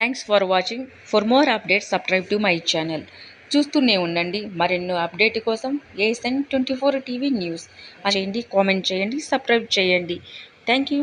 Thanks for watching. For more updates subscribe to my channel. చూస్తూనే ఉండండి. మరెన్నో update కోసం ASN24 టీవీ న్యూస్ చేయండి, కామెంట్ చేయండి, సబ్స్క్రైబ్ చేయండి. Thank you.